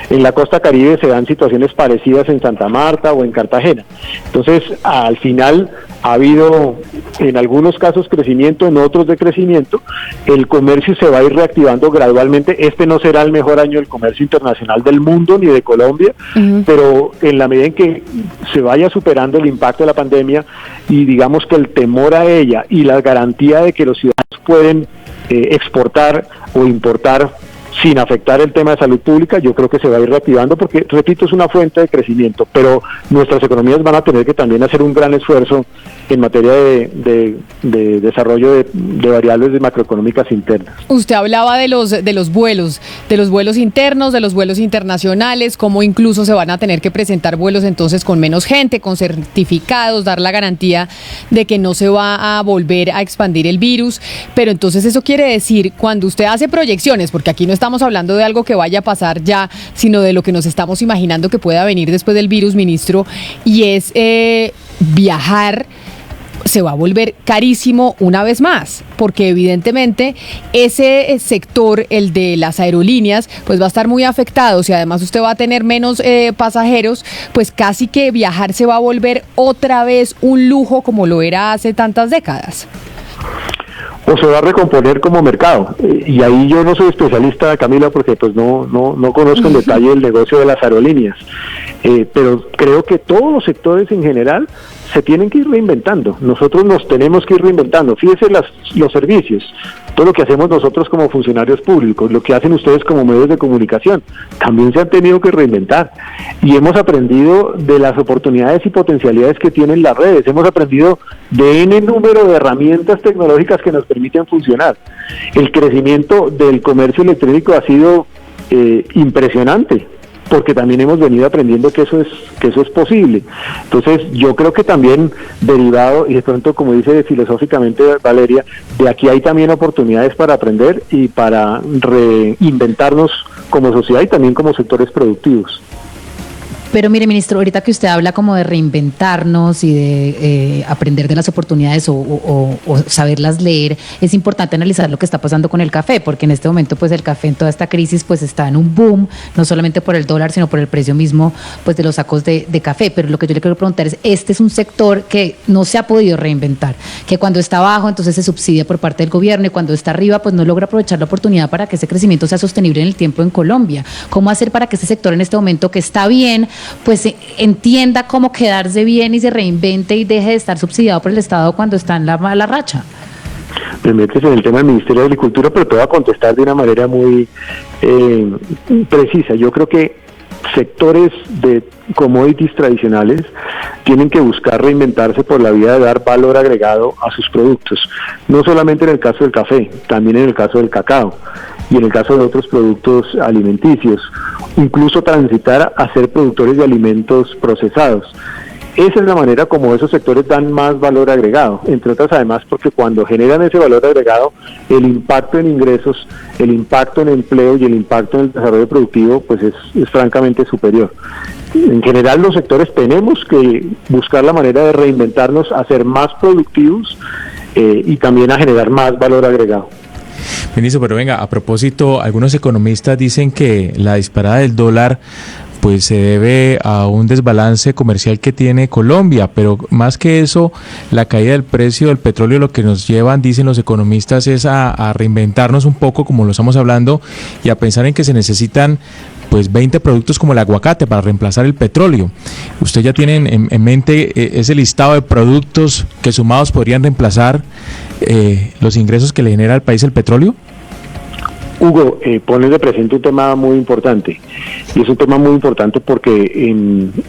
En la costa Caribe se dan situaciones parecidas en Santa Marta o en Cartagena. Entonces, al final ha habido en algunos casos crecimiento, en otros decrecimiento. El comercio se va a ir reactivando gradualmente. Este no será el mejor año del comercio internacional del mundo ni de Colombia, pero en la medida en que se vaya superando el impacto de la pandemia y digamos que el temor a ella y la garantía de que los ciudadanos pueden exportar o importar sin afectar el tema de salud pública, yo creo que se va a ir reactivando porque, repito, es una fuente de crecimiento, pero nuestras economías van a tener que también hacer un gran esfuerzo en materia de desarrollo de variables macroeconómicas internas. Usted hablaba de los vuelos internos, de los vuelos internacionales, cómo incluso se van a tener que presentar vuelos entonces con menos gente, con certificados, dar la garantía de que no se va a volver a expandir el virus, pero entonces eso quiere decir, cuando usted hace proyecciones, porque aquí no estamos hablando de algo que vaya a pasar ya, sino de lo que nos estamos imaginando que pueda venir después del virus, ministro, y es viajar, se va a volver carísimo una vez más, porque evidentemente ese sector, el de las aerolíneas, pues va a estar muy afectado. Si además usted va a tener menos pasajeros, pues casi que viajar se va a volver otra vez un lujo como lo era hace tantas décadas. O se va a recomponer como mercado, y ahí yo no soy especialista, Camila, porque pues no conozco en detalle el negocio de las aerolíneas, pero creo que todos los sectores en general se tienen que ir reinventando. Nosotros nos tenemos que ir reinventando. Fíjese los servicios, todo lo que hacemos nosotros como funcionarios públicos, lo que hacen ustedes como medios de comunicación, también se han tenido que reinventar, y hemos aprendido de las oportunidades y potencialidades que tienen las redes, hemos aprendido de N número de herramientas tecnológicas que nos permiten funcionar. El crecimiento del comercio electrónico ha sido impresionante, porque también hemos venido aprendiendo que eso es posible. Entonces yo creo que también derivado, y de pronto, como dice filosóficamente Valeria, de aquí hay también oportunidades para aprender y para reinventarnos como sociedad y también como sectores productivos. Pero mire, ministro, ahorita que usted habla como de reinventarnos y de aprender de las oportunidades o saberlas leer, es importante analizar lo que está pasando con el café, porque en este momento pues el café en toda esta crisis pues está en un boom, no solamente por el dólar, sino por el precio mismo pues de los sacos de café. Pero lo que yo le quiero preguntar es, este es un sector que no se ha podido reinventar, que cuando está abajo entonces se subsidia por parte del gobierno, y cuando está arriba pues no logra aprovechar la oportunidad para que ese crecimiento sea sostenible en el tiempo en Colombia. ¿Cómo hacer para que este sector en este momento, que está bien, pues entienda cómo quedarse bien y se reinvente y deje de estar subsidiado por el Estado cuando está en la mala racha? Me metes en el tema del Ministerio de Agricultura, pero te voy a contestar de una manera muy precisa. Yo creo que sectores de commodities tradicionales tienen que buscar reinventarse por la vía de dar valor agregado a sus productos, no solamente en el caso del café, también en el caso del cacao y en el caso de otros productos alimenticios, incluso transitar a ser productores de alimentos procesados. Esa es la manera como esos sectores dan más valor agregado, entre otras además porque cuando generan ese valor agregado, el impacto en ingresos, el impacto en empleo y el impacto en el desarrollo productivo pues es francamente superior. En general los sectores tenemos que buscar la manera de reinventarnos a ser más productivos y también a generar más valor agregado. Ministro, pero venga, a propósito, algunos economistas dicen que la disparada del dólar pues se debe a un desbalance comercial que tiene Colombia, pero más que eso, la caída del precio del petróleo lo que nos llevan, dicen los economistas, es a reinventarnos un poco, como lo estamos hablando, y a pensar en que se necesitan pues 20 productos como el aguacate para reemplazar el petróleo. ¿Usted ya tiene en mente ese listado de productos que sumados podrían reemplazar los ingresos que le genera al país el petróleo? Hugo, pones de presente un tema muy importante, y es un tema muy importante porque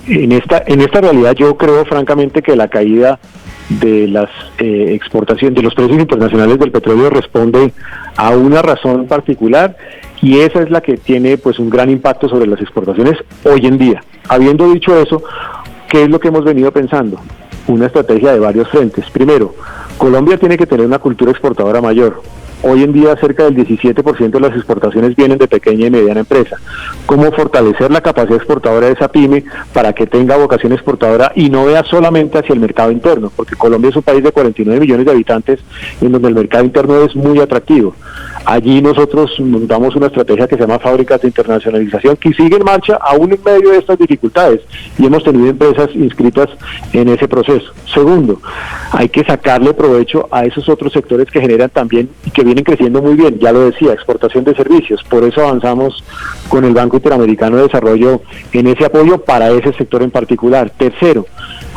en esta realidad yo creo francamente que la caída de las exportaciones, de los precios internacionales del petróleo responde a una razón particular, y esa es la que tiene pues un gran impacto sobre las exportaciones hoy en día. Habiendo dicho eso, ¿qué es lo que hemos venido pensando? Una estrategia de varios frentes. Primero, Colombia tiene que tener una cultura exportadora mayor. Hoy en día cerca del 17% de las exportaciones vienen de pequeña y mediana empresa. ¿Cómo fortalecer la capacidad exportadora de esa pyme para que tenga vocación exportadora y no vea solamente hacia el mercado interno? Porque Colombia es un país de 49 millones de habitantes en donde el mercado interno es muy atractivo. Allí nosotros montamos una estrategia que se llama Fábricas de Internacionalización, que sigue en marcha aún en medio de estas dificultades, y hemos tenido empresas inscritas en ese proceso. Segundo, hay que sacarle provecho a esos otros sectores que generan también y que vienen creciendo muy bien, ya lo decía, exportación de servicios. Por eso avanzamos con el Banco Interamericano de Desarrollo en ese apoyo para ese sector en particular. Tercero,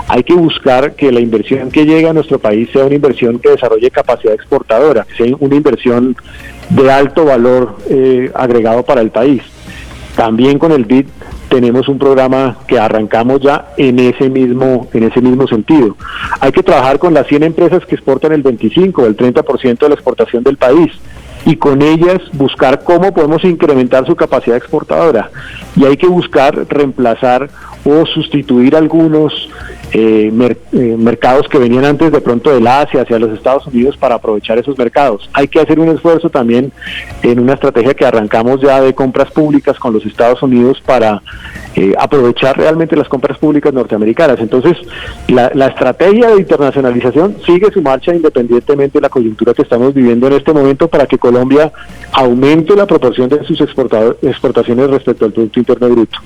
hay que buscar que la inversión que llegue a nuestro país sea una inversión que desarrolle capacidad exportadora, que sea una inversión de alto valor agregado para el país. También con el BID tenemos un programa que arrancamos ya en ese mismo sentido. Hay que trabajar con las 100 empresas que exportan el 25 o el 30% de la exportación del país, y con ellas buscar cómo podemos incrementar su capacidad exportadora, y hay que buscar reemplazar o sustituir algunos mercados que venían antes de pronto del Asia hacia los Estados Unidos para aprovechar esos mercados. Hay que hacer un esfuerzo también en una estrategia que arrancamos ya de compras públicas con los Estados Unidos para aprovechar realmente las compras públicas norteamericanas. Entonces, la estrategia de internacionalización sigue su marcha independientemente de la coyuntura que estamos viviendo en este momento, para que Colombia aumente la proporción de sus exportaciones respecto al Producto Interno Bruto.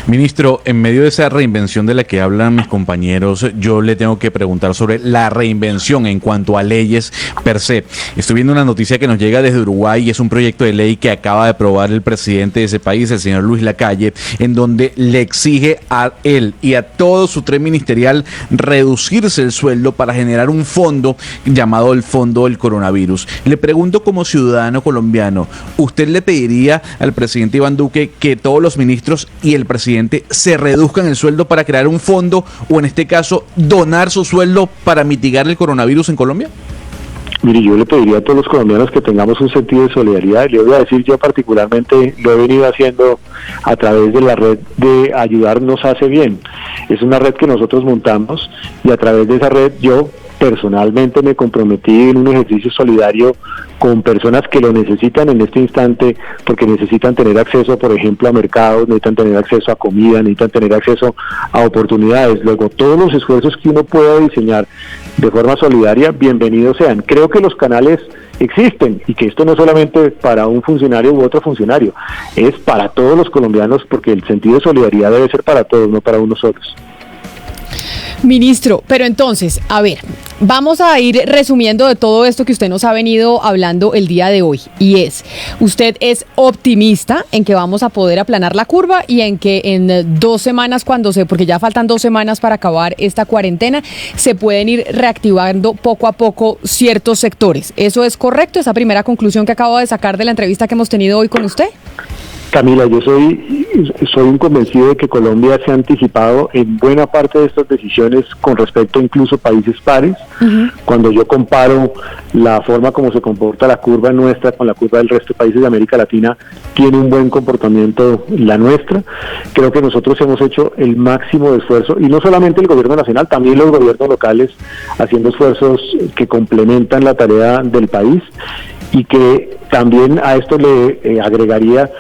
Ministro, en medio de esa reinvención de la que hablan mis compañeros, yo le tengo que preguntar sobre la reinvención en cuanto a leyes per se. Estoy viendo una noticia que nos llega desde Uruguay, y es un proyecto de ley que acaba de aprobar el presidente de ese país, el señor Luis Lacalle, en donde le exige a él y a todo su tren ministerial reducirse el sueldo para generar un fondo llamado el Fondo del Coronavirus. Le pregunto, como ciudadano colombiano, ¿usted le pediría al presidente Iván Duque que todos los ministros y el presidente se reduzcan el sueldo para crear un fondo, o en este caso donar su sueldo para mitigar el coronavirus en Colombia? Mire, yo le pediría a todos los colombianos que tengamos un sentido de solidaridad. Le voy a decir, yo particularmente lo he venido haciendo a través de la red de Ayudarnos Hace Bien. Es una red que nosotros montamos, y a través de esa red yo personalmente me comprometí en un ejercicio solidario con personas que lo necesitan en este instante, porque necesitan tener acceso, por ejemplo, a mercados, necesitan tener acceso a comida, necesitan tener acceso a oportunidades. Luego, todos los esfuerzos que uno pueda diseñar de forma solidaria, bienvenidos sean. Creo que los canales existen, y que esto no es solamente para un funcionario u otro funcionario, es para todos los colombianos, porque el sentido de solidaridad debe ser para todos, no para unos solos. Ministro, pero entonces, a ver, vamos a ir resumiendo de todo esto que usted nos ha venido hablando el día de hoy, y usted es optimista en que vamos a poder aplanar la curva, y en que en 2 semanas, porque ya faltan 2 semanas para acabar esta cuarentena, se pueden ir reactivando poco a poco ciertos sectores. ¿Eso es correcto, esa primera conclusión que acabo de sacar de la entrevista que hemos tenido hoy con usted? Camila, yo soy un convencido de que Colombia se ha anticipado en buena parte de estas decisiones con respecto incluso a países pares. Uh-huh. Cuando yo comparo la forma como se comporta la curva nuestra con la curva del resto de países de América Latina, tiene un buen comportamiento la nuestra. Creo que nosotros hemos hecho el máximo de esfuerzo, y no solamente el gobierno nacional, también los gobiernos locales, haciendo esfuerzos que complementan la tarea del país, y que también a esto le agregaría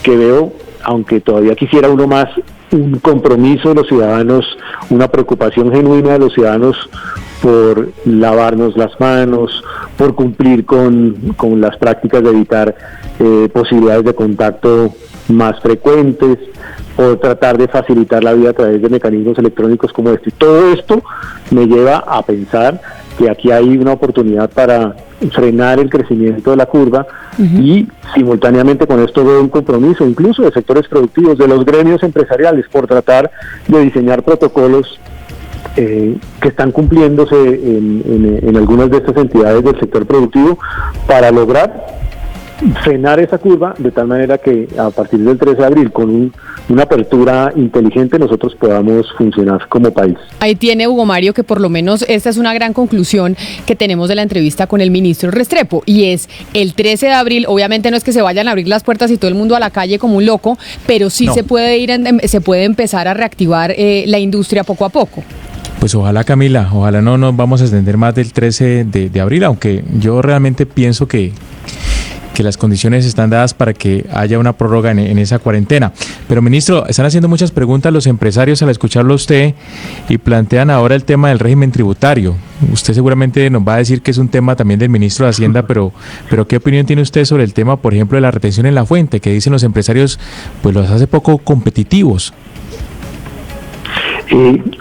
que veo, aunque todavía quisiera uno más, un compromiso de los ciudadanos, una preocupación genuina de los ciudadanos por lavarnos las manos, por cumplir con las prácticas de evitar posibilidades de contacto más frecuentes, por tratar de facilitar la vida a través de mecanismos electrónicos como este. Todo esto me lleva a pensar que aquí hay una oportunidad para frenar el crecimiento de la curva. Uh-huh. Y simultáneamente con esto veo un compromiso incluso de sectores productivos, de los gremios empresariales, por tratar de diseñar protocolos que están cumpliéndose en algunas de estas entidades del sector productivo, para lograr frenar esa curva de tal manera que a partir del 13 de abril, con una apertura inteligente, nosotros podamos funcionar como país. Ahí tiene Hugo Mario que por lo menos esta es una gran conclusión que tenemos de la entrevista con el ministro Restrepo, y es el 13 de abril, obviamente no es que se vayan a abrir las puertas y todo el mundo a la calle como un loco, pero sí no. se puede empezar a reactivar la industria poco a poco. Pues ojalá, Camila, ojalá no nos vamos a extender más del 13 de abril, aunque yo realmente pienso que las condiciones están dadas para que haya una prórroga en esa cuarentena. Pero, ministro, están haciendo muchas preguntas los empresarios al escucharlo a usted, y plantean ahora el tema del régimen tributario. Usted seguramente nos va a decir que es un tema también del ministro de Hacienda, pero ¿qué opinión tiene usted sobre el tema, por ejemplo, de la retención en la fuente, que dicen los empresarios, pues los hace poco competitivos?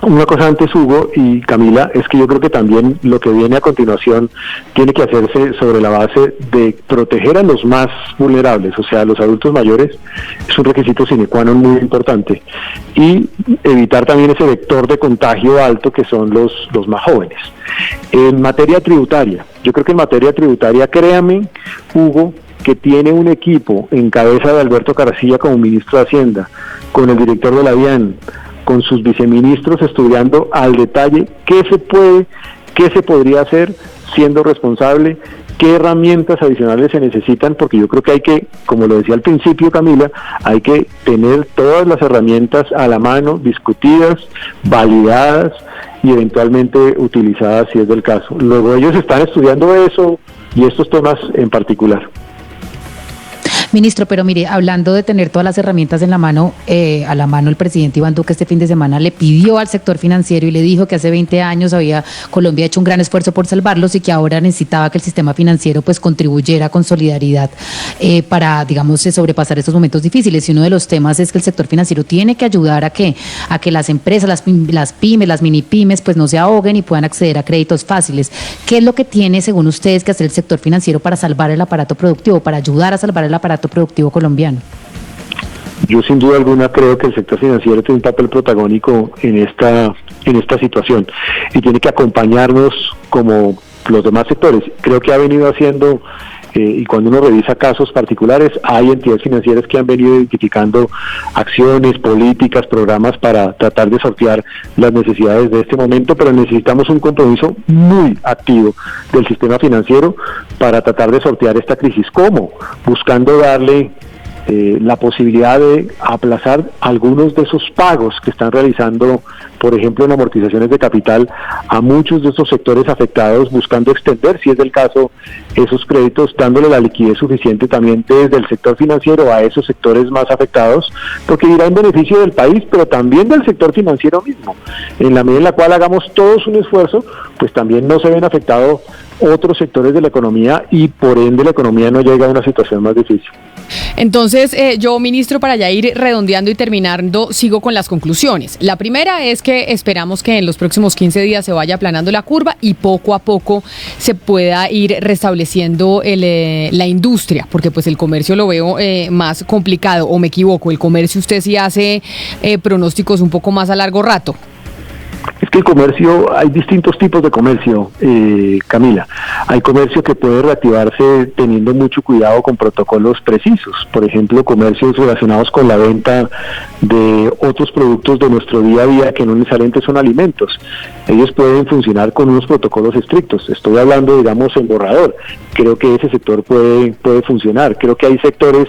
Una cosa antes, Hugo y Camila, es que yo creo que también lo que viene a continuación tiene que hacerse sobre la base de proteger a los más vulnerables, o sea, a los adultos mayores. Es un requisito sine qua non muy importante, y evitar también ese vector de contagio alto que son los más jóvenes. En materia tributaria, yo creo que en materia tributaria, créame, Hugo, que tiene un equipo en cabeza de Alberto Carrasilla como ministro de Hacienda, con el director de la DIAN, con sus viceministros, estudiando al detalle qué se podría hacer siendo responsable, qué herramientas adicionales se necesitan, porque yo creo que hay que, como lo decía al principio Camila, hay que tener todas las herramientas a la mano, discutidas, validadas y eventualmente utilizadas si es del caso. Luego ellos están estudiando eso y estos temas en particular. Ministro, pero mire, hablando de tener todas las herramientas a la mano, el presidente Iván Duque este fin de semana le pidió al sector financiero y le dijo que hace 20 años Colombia hecho un gran esfuerzo por salvarlos y que ahora necesitaba que el sistema financiero pues contribuyera con solidaridad para, digamos, sobrepasar estos momentos difíciles. Y uno de los temas es que el sector financiero tiene que ayudar a que las empresas, las pymes, las mini pymes, pues no se ahoguen y puedan acceder a créditos fáciles. ¿Qué es lo que tiene, según ustedes, que hacer el sector financiero para salvar el aparato productivo, para ayudar a salvar el aparato productivo colombiano? Yo sin duda alguna creo que el sector financiero tiene un papel protagónico en esta situación y tiene que acompañarnos como los demás sectores. Creo que ha venido haciendo, y cuando uno revisa casos particulares, hay entidades financieras que han venido identificando acciones, políticas, programas para tratar de sortear las necesidades de este momento, pero necesitamos un compromiso muy activo del sistema financiero para tratar de sortear esta crisis. ¿Cómo? Buscando darle la posibilidad de aplazar algunos de esos pagos que están realizando, por ejemplo, en amortizaciones de capital, a muchos de esos sectores afectados, buscando extender, si es del caso, esos créditos, dándole la liquidez suficiente también desde el sector financiero a esos sectores más afectados, porque irá en beneficio del país, pero también del sector financiero mismo. En la medida en la cual hagamos todos un esfuerzo, pues también no se ven afectados otros sectores de la economía y por ende la economía no llega a una situación más difícil. Entonces, yo, ministro, para ya ir redondeando y terminando, sigo con las conclusiones. La primera es que esperamos que en los próximos 15 días se vaya aplanando la curva y poco a poco se pueda ir restableciendo la industria, porque pues el comercio lo veo más complicado, o me equivoco. El comercio usted sí hace pronósticos un poco más a largo rato. Es que el comercio, hay distintos tipos de comercio, Camila. Hay comercio que puede reactivarse teniendo mucho cuidado con protocolos precisos. Por ejemplo, comercios relacionados con la venta de otros productos de nuestro día a día que no necesariamente son alimentos. Ellos pueden funcionar con unos protocolos estrictos. Estoy hablando, digamos, en borrador. Creo que ese sector puede funcionar. Creo que hay sectores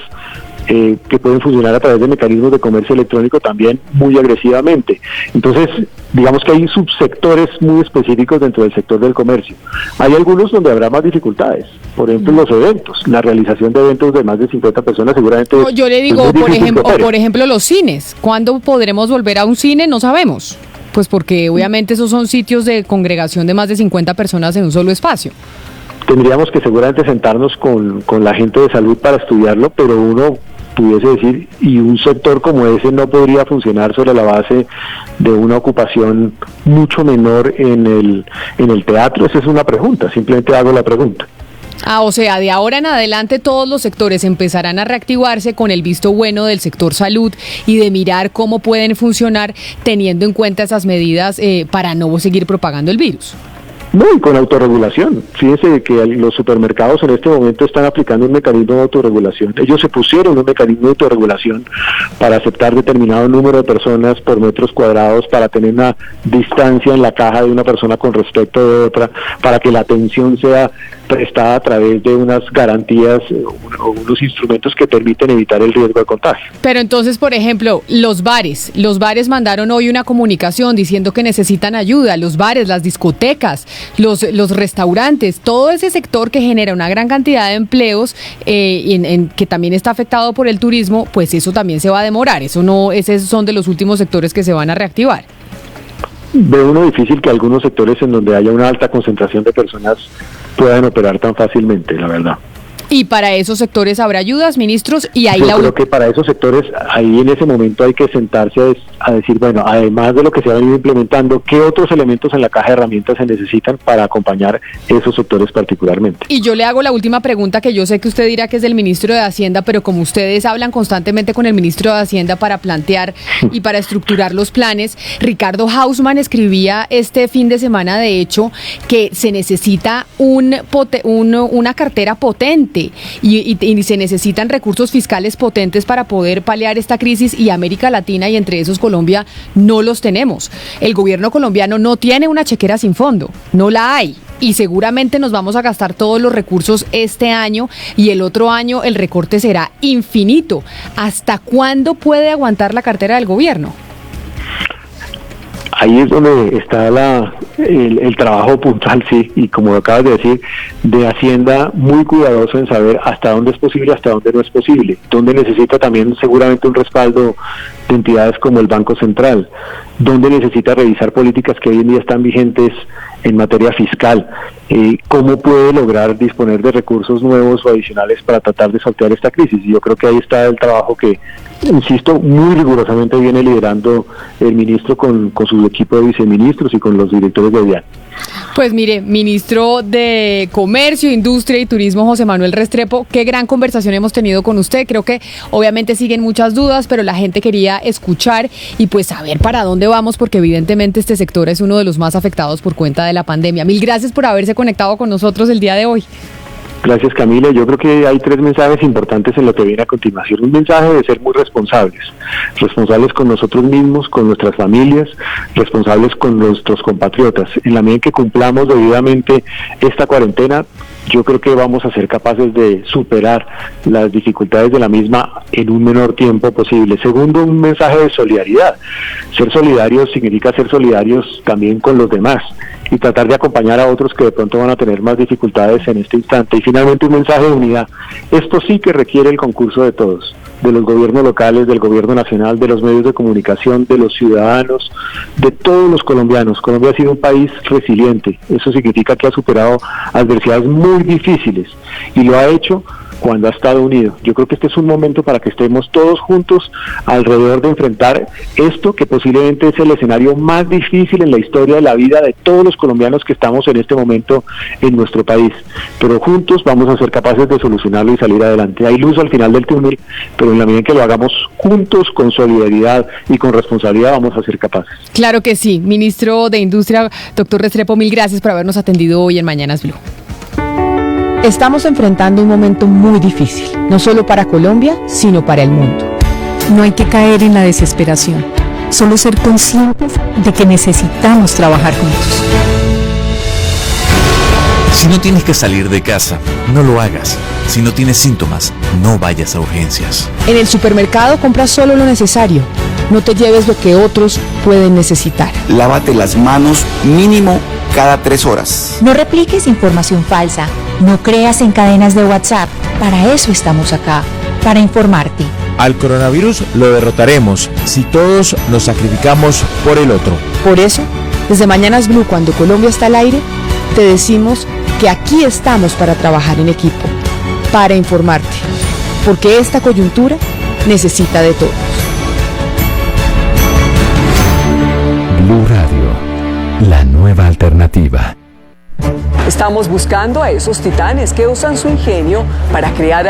que pueden funcionar a través de mecanismos de comercio electrónico también muy agresivamente. Entonces, digamos que hay subsectores muy específicos dentro del sector del comercio. Hay algunos donde habrá más dificultades, por ejemplo, los eventos, la realización de eventos de más de 50 personas seguramente... No, yo le digo, por ejemplo, los cines. ¿Cuándo podremos volver a un cine? No sabemos. Pues porque obviamente esos son sitios de congregación de más de 50 personas en un solo espacio. Tendríamos que seguramente sentarnos con la gente de salud para estudiarlo, pero uno pudiese decir, y un sector como ese no podría funcionar sobre la base de una ocupación mucho menor en el teatro. Esa es una pregunta, simplemente hago la pregunta. O sea, de ahora en adelante todos los sectores empezarán a reactivarse con el visto bueno del sector salud y de mirar cómo pueden funcionar teniendo en cuenta esas medidas para no seguir propagando el virus. No, y con autorregulación. Fíjense que los supermercados en este momento están aplicando un mecanismo de autorregulación. Ellos se pusieron un mecanismo de autorregulación para aceptar determinado número de personas por metros cuadrados, para tener una distancia en la caja de una persona con respecto de otra, para que la atención sea prestada a través de unas garantías o unos instrumentos que permiten evitar el riesgo de contagio. Pero entonces, por ejemplo, los bares mandaron hoy una comunicación diciendo que necesitan ayuda, los bares, las discotecas, los restaurantes, todo ese sector que genera una gran cantidad de empleos que también está afectado por el turismo, pues eso también se va a demorar. Esos son de los últimos sectores que se van a reactivar. Ve uno difícil que algunos sectores en donde haya una alta concentración de personas puedan operar tan fácilmente, la verdad. ¿Y para esos sectores habrá ayudas, ministros? Y ahí yo creo que para esos sectores, ahí en ese momento hay que sentarse a decir, bueno, además de lo que se ha venido implementando, ¿qué otros elementos en la caja de herramientas se necesitan para acompañar esos sectores particularmente? Y yo le hago la última pregunta, que yo sé que usted dirá que es del ministro de Hacienda, pero como ustedes hablan constantemente con el ministro de Hacienda para plantear y para estructurar los planes, Ricardo Hausmann escribía este fin de semana, de hecho, que se necesita una cartera potente urgente y se necesitan recursos fiscales potentes para poder paliar esta crisis, y América Latina y entre esos Colombia no los tenemos. El gobierno colombiano no tiene una chequera sin fondo, no la hay. Y seguramente nos vamos a gastar todos los recursos este año, y el otro año el recorte será infinito. ¿Hasta cuándo puede aguantar la cartera del gobierno? Ahí es donde está el trabajo puntual, sí, y como acabas de decir, de Hacienda muy cuidadoso en saber hasta dónde es posible, hasta dónde no es posible, donde necesita también seguramente un respaldo de entidades como el Banco Central, donde necesita revisar políticas que hoy en día están vigentes en materia fiscal, cómo puede lograr disponer de recursos nuevos o adicionales para tratar de sortear esta crisis. Y yo creo que ahí está el trabajo que, insisto, muy rigurosamente viene liderando el ministro con su equipo de viceministros y con los directores de DIAN. Pues mire, ministro de Comercio, Industria y Turismo, José Manuel Restrepo, qué gran conversación hemos tenido con usted. Creo que obviamente siguen muchas dudas, pero la gente quería escuchar y pues saber para dónde vamos, porque evidentemente este sector es uno de los más afectados por cuenta de la pandemia. Mil gracias por haberse conectado con nosotros el día de hoy. Gracias, Camila. Yo creo que hay 3 mensajes importantes en lo que viene a continuación. Un mensaje de ser muy responsables con nosotros mismos, con nuestras familias, responsables con nuestros compatriotas. En la medida en que cumplamos debidamente esta cuarentena, yo creo que vamos a ser capaces de superar las dificultades de la misma en un menor tiempo posible. Segundo, un mensaje de solidaridad. Ser solidarios significa ser solidarios también con los demás y tratar de acompañar a otros que de pronto van a tener más dificultades en este instante. Y finalmente, un mensaje de unidad. Esto sí que requiere el concurso de todos, de los gobiernos locales, del gobierno nacional, de los medios de comunicación, de los ciudadanos, de todos los colombianos. Colombia ha sido un país resiliente. Eso significa que ha superado adversidades muy difíciles y lo ha hecho cuando ha estado unido. Yo creo que este es un momento para que estemos todos juntos alrededor de enfrentar esto, que posiblemente es el escenario más difícil en la historia de la vida de todos los colombianos que estamos en este momento en nuestro país. Pero juntos vamos a ser capaces de solucionarlo y salir adelante. Hay luz al final del túnel, pero en la medida en que lo hagamos juntos, con solidaridad y con responsabilidad, vamos a ser capaces. Claro que sí. Ministro de Industria, doctor Restrepo, mil gracias por habernos atendido hoy en Mañanas Blue. Estamos enfrentando un momento muy difícil, no solo para Colombia, sino para el mundo. No hay que caer en la desesperación, solo ser conscientes de que necesitamos trabajar juntos. Si no tienes que salir de casa, no lo hagas. Si no tienes síntomas, no vayas a urgencias. En el supermercado compra solo lo necesario, no te lleves lo que otros pueden necesitar. Lávate las manos mínimo cada 3 horas. No repliques información falsa, no creas en cadenas de WhatsApp. Para eso estamos acá, para informarte. Al coronavirus lo derrotaremos si todos nos sacrificamos por el otro. Por eso, desde Mañanas Blue, cuando Colombia está al aire, te decimos que aquí estamos para trabajar en equipo, para informarte, porque esta coyuntura necesita de todos. Blue Radio, la nueva alternativa. Estamos buscando a esos titanes que usan su ingenio para crear